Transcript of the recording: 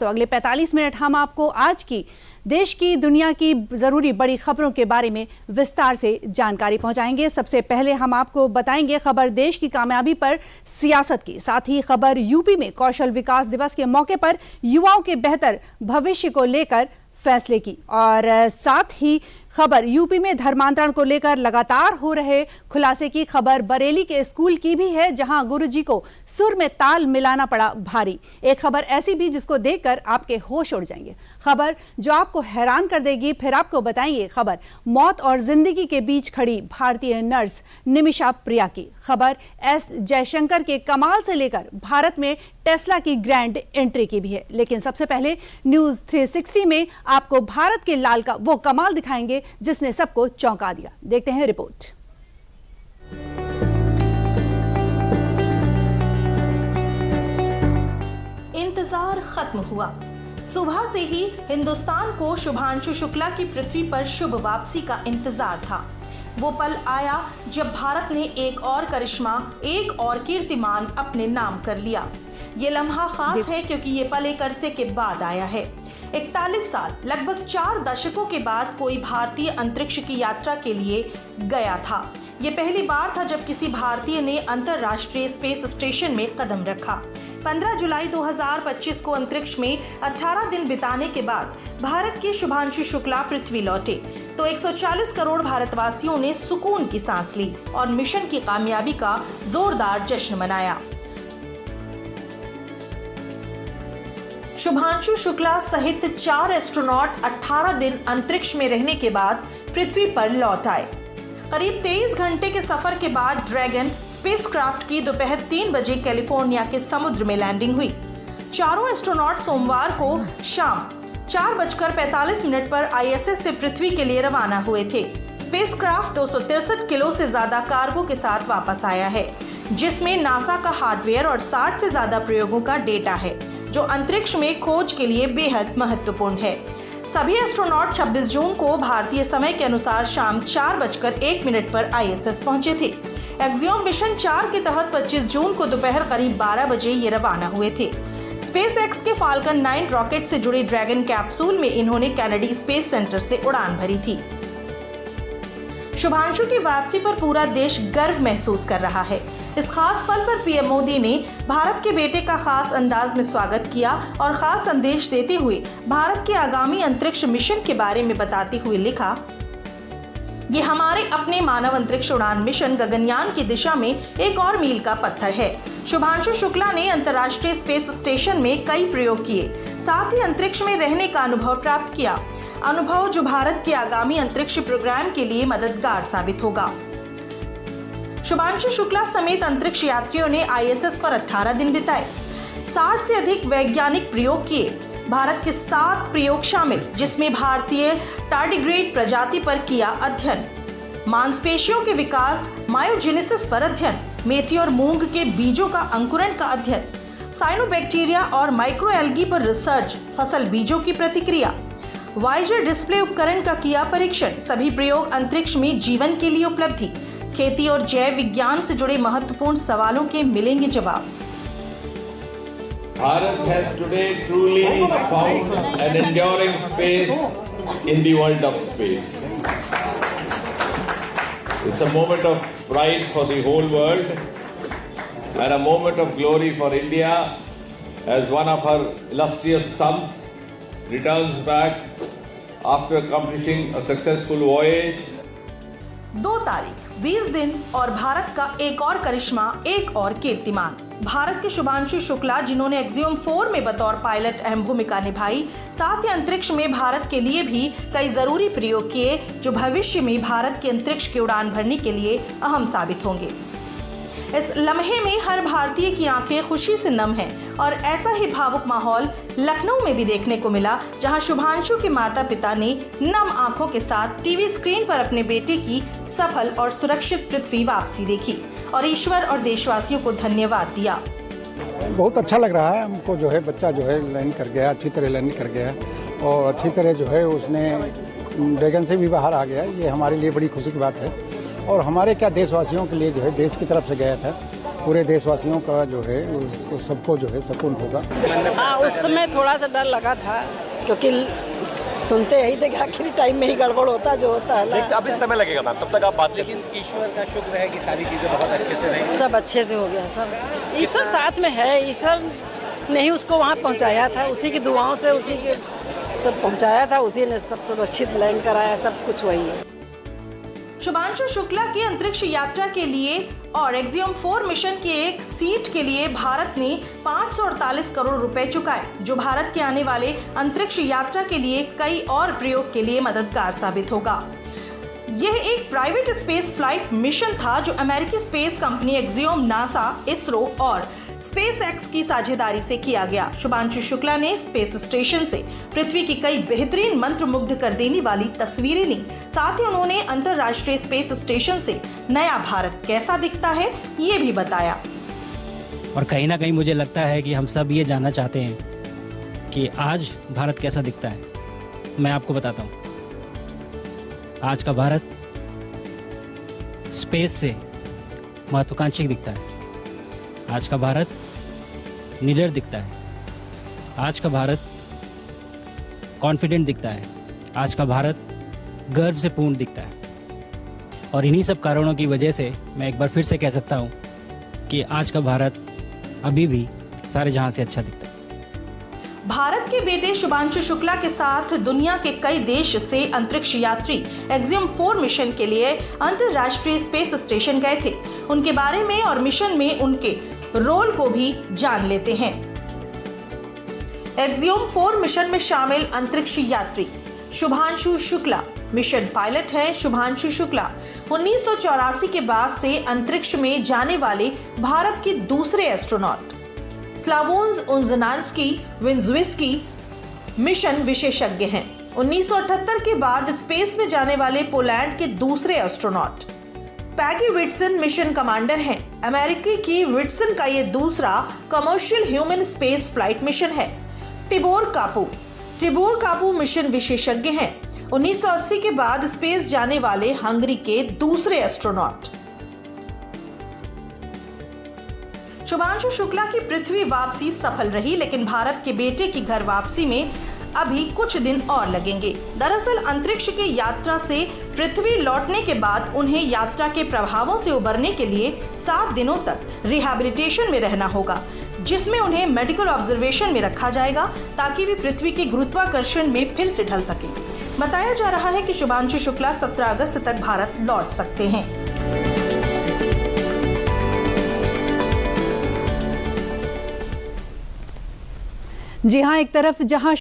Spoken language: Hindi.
तो अगले 45 मिनट हम आपको आज की देश की दुनिया की जरूरी बड़ी खबरों के बारे में विस्तार से जानकारी पहुंचाएंगे। सबसे पहले हम आपको बताएंगे खबर देश की कामयाबी पर सियासत की, साथ ही खबर यूपी में कौशल विकास दिवस के मौके पर युवाओं के बेहतर भविष्य को लेकर फैसले की, और साथ ही खबर यूपी में धर्मांतरण को लेकर लगातार हो रहे खुलासे की खबर बरेली के स्कूल की भी है, जहां गुरुजी को सुर में ताल मिलाना पड़ा भारी। एक खबर ऐसी भी जिसको देखकर आपके होश उड़ जाएंगे, खबर जो आपको हैरान कर देगी। फिर आपको बताएंगे खबर मौत और जिंदगी के बीच खड़ी भारतीय नर्स निमिषा प्रिया की, खबर एस जयशंकर के कमाल से लेकर भारत में टेस्ला की ग्रैंड एंट्री की भी है। लेकिन सबसे पहले न्यूज 360 में आपको भारत के लाल का वो कमाल दिखाएंगे जिसने सबको चौंका दिया। देखते हैं रिपोर्ट। इंतजार खत्म हुआ। सुबह से ही हिंदुस्तान को शुभांशु शुक्ला की पृथ्वी पर शुभ वापसी का इंतजार था। वो पल आया जब भारत ने एक और करिश्मा, एक और कीर्तिमान अपने नाम कर लिया। ये लम्हा खास है क्योंकि ये पल एक अरसे के बाद आया है। 41 साल, लगभग 4 दशकों के बाद कोई भारतीय अंतरिक्ष की यात्रा के लिए गया था। ये पहली बार था जब किसी भारतीय ने अंतर्राष्ट्रीय स्पेस स्टेशन में कदम रखा। 15 जुलाई 2025 को अंतरिक्ष में 18 दिन बिताने के बाद भारत के शुभांशु शुक्ला पृथ्वी लौटे तो 140 करोड़ भारतवासियों ने सुकून की सांस ली और मिशन की कामयाबी का जोरदार जश्न मनाया। शुभांशु शुक्ला सहित 4 एस्ट्रोनॉट 18 दिन अंतरिक्ष में रहने के बाद पृथ्वी पर लौट आए। करीब 23 घंटे के सफर के बाद ड्रैगन स्पेसक्राफ्ट की दोपहर 3 बजे कैलिफोर्निया के समुद्र में लैंडिंग हुई। चारों एस्ट्रोनॉट सोमवार को शाम 4:45 पर आईएसएस से पृथ्वी के लिए रवाना हुए थे। स्पेसक्राफ्ट 263 किलो से ज्यादा कार्गो के साथ वापस आया है, जिसमें नासा का हार्डवेयर और 60 से ज्यादा प्रयोगों का डेटा है, जो अंतरिक्ष में खोज के लिए बेहद महत्वपूर्ण है। सभी एस्ट्रोनॉट 26 जून को भारतीय समय के अनुसार शाम 4:01 पर आईएसएस पहुंचे थे। एक्सियोम मिशन 4 के तहत 25 जून को दोपहर करीब 12 बजे ये रवाना हुए थे। स्पेस एक्स के फाल्कन 9 रॉकेट से जुड़ी ड्रैगन कैप्सूल में इन्होंने कैनेडी स्पेस सेंटर से उड़ान भरी थी। शुभांशु की वापसी पर पूरा देश गर्व महसूस कर रहा है। इस खास पल पर पीएम मोदी ने भारत के बेटे का खास अंदाज में स्वागत किया और खास संदेश देते हुए भारत के आगामी अंतरिक्ष मिशन के बारे में बताते हुए लिखा, ये हमारे अपने मानव अंतरिक्ष उड़ान मिशन गगनयान की दिशा में एक और मील का पत्थर है। शुभांशु शुक्ला ने अंतर्राष्ट्रीय स्पेस स्टेशन में कई प्रयोग किए, साथ ही अंतरिक्ष में रहने का अनुभव प्राप्त किया, अनुभव जो भारत के आगामी अंतरिक्ष प्रोग्राम के लिए मददगार साबित होगा। शुभांशु शुक्ला समेत अंतरिक्ष यात्रियों ने आईएसएस पर 18 दिन बिताए, 60 से अधिक वैज्ञानिक प्रयोग किए। भारत के 7 प्रयोग शामिल, जिसमें भारतीय टार्डिग्रेड प्रजाति पर किया अध्ययन, मांसपेशियों के विकास मायोजेनेसिस पर अध्ययन, मेथी और मूंग के बीजों का अंकुरण का अध्ययन, साइनोबैक्टीरिया और माइक्रोएल्गी पर रिसर्च, फसल बीजों की प्रतिक्रिया, वाइजर डिस्प्ले उपकरण का किया परीक्षण। सभी प्रयोग अंतरिक्ष में जीवन के लिए उपलब्धि, खेती और जैव विज्ञान से जुड़े महत्वपूर्ण सवालों के मिलेंगे जवाब। Bharat has today truly found an enduring space in the world of space. It's a moment of pride for the whole world and a moment of glory for India as one of her illustrious sons returns back after accomplishing a successful voyage. 2 तारीख, 20 दिन और भारत का एक और करिश्मा, एक और कीर्तिमान। भारत के शुभांशु शुक्ला, जिन्होंने एक्सियोम 4 में बतौर पायलट अहम भूमिका निभाई, साथ ही अंतरिक्ष में भारत के लिए भी कई जरूरी प्रयोग किए, जो भविष्य में भारत के अंतरिक्ष की उड़ान भरने के लिए अहम साबित होंगे। इस लम्हे में हर भारतीय की आंखें खुशी से नम हैं और ऐसा ही भावुक माहौल लखनऊ में भी देखने को मिला, जहां शुभांशु के माता पिता ने नम आंखों के साथ टीवी स्क्रीन पर अपने बेटे की सफल और सुरक्षित पृथ्वी वापसी देखी और ईश्वर और देशवासियों को धन्यवाद दिया। बहुत अच्छा लग रहा है हमको, जो है बच्चा जो है लैंड कर गया, अच्छी तरह लैंड कर गया और अच्छी तरह जो है उसने ड्रैगन से भी बाहर आ गया। ये हमारे लिए बड़ी खुशी की बात है और हमारे क्या देशवासियों के लिए जो है देश की तरफ से गया था, पूरे देशवासियों का जो है उसको सबको जो है सुकून होगा। हाँ, उस समय थोड़ा सा डर लगा था क्योंकि सुनते यही थे कि आखिरी टाइम में ही गड़बड़ होता जो होता है लेकिन अब इस समय लगेगा मैम, तब तक आप बात। लेकिन ईश्वर का शुक्र है कि सारी चीज़ें बहुत अच्छे से रहेंगी। सब अच्छे से हो गया सब। ईश्वर साथ में है, ईश्वर ने ही उसको वहाँ पहुँचाया था, उसी की दुआओं से उसी के सब पहुँचाया था, उसी ने सब सुरक्षित लैंड कराया, सब कुछ वही है। शुभांशु शुक्ला की अंतरिक्ष यात्रा के लिए और एक्सियम 4 मिशन के एक सीट के लिए भारत ने 548 करोड़ रुपए चुकाए, जो भारत के आने वाले अंतरिक्ष यात्रा के लिए कई और प्रयोग के लिए मददगार साबित होगा। यह एक प्राइवेट स्पेस फ्लाइट मिशन था जो अमेरिकी space company axiom, NASA, ISRO और स्पेस एक्स की साझेदारी से किया गया। शुभांशु शुक्ला ने स्पेस स्टेशन से पृथ्वी की कई बेहतरीन मंत्रमुग्ध कर देने वाली तस्वीरें ली। साथ ही उन्होंने अंतर्राष्ट्रीय स्पेस स्टेशन से नया भारत कैसा दिखता है ये भी बताया। और कहीं ना कहीं मुझे लगता है कि हम सब ये जानना चाहते हैं कि आज भारत कैसा दिखता है। मैं आपको बताता हूँ, आज का भारत स्पेस से महत्वाकांक्षी दिखता है। आज का भारत निडर दिखता है। आज का भारत कॉन्फिडेंट दिखता है। आज का भारत गर्व से पूर्ण दिखता है। और इन्हीं सब कारणों की वजह से मैं एक बार फिर से कह सकता हूँ कि आज का भारत अभी भी सारे जहां से अच्छा दिखता है। भारत के बेटे शुभांशु शुक्ला के साथ दुनिया के कई देश से अंतरिक्ष यात्री एक्सियम 4 मिशन के लिए अंतर्राष्ट्रीय स्पेस स्टेशन गए थे। उनके बारे में और मिशन में उनके रोल को भी जान लेते हैं। एक्सियम 4 मिशन में शामिल अंतरिक्ष यात्री शुभांशु शुक्ला मिशन पायलट है। शुभांशु शुक्ला 1984 के बाद से अंतरिक्ष में जाने वाले भारत के दूसरे एस्ट्रोनॉट। स्लावोन्स उंजनान्स्की विंज्विस्की मिशन विशेषज्ञ हैं। 1978 के बाद स्पेस में जाने वाले पोलैंड के दूसरे astronaut. Peggy Whitson mission commander हैं। अमेरिकी की विटसन का ये दूसरा commercial human space flight mission है। टिबोर कापू मिशन विशेषज्ञ हैं। 1980 के बाद स्पेस जाने वाले हंगरी के दूसरे एस्ट्रोनॉट। शुभांशु शुक्ला की पृथ्वी वापसी सफल रही, लेकिन भारत के बेटे की घर वापसी में अभी कुछ दिन और लगेंगे। दरअसल अंतरिक्ष की यात्रा से पृथ्वी लौटने के बाद उन्हें यात्रा के प्रभावों से उबरने के लिए 7 दिनों तक रिहैबिलिटेशन में रहना होगा, जिसमें उन्हें मेडिकल ऑब्जर्वेशन में रखा जाएगा ताकि वे पृथ्वी के गुरुत्वाकर्षण में फिर से ढल सकें। बताया जा रहा है कि शुभांशु शुक्ला 17 अगस्त तक भारत लौट सकते हैं। जी हां, एक तरफ जहां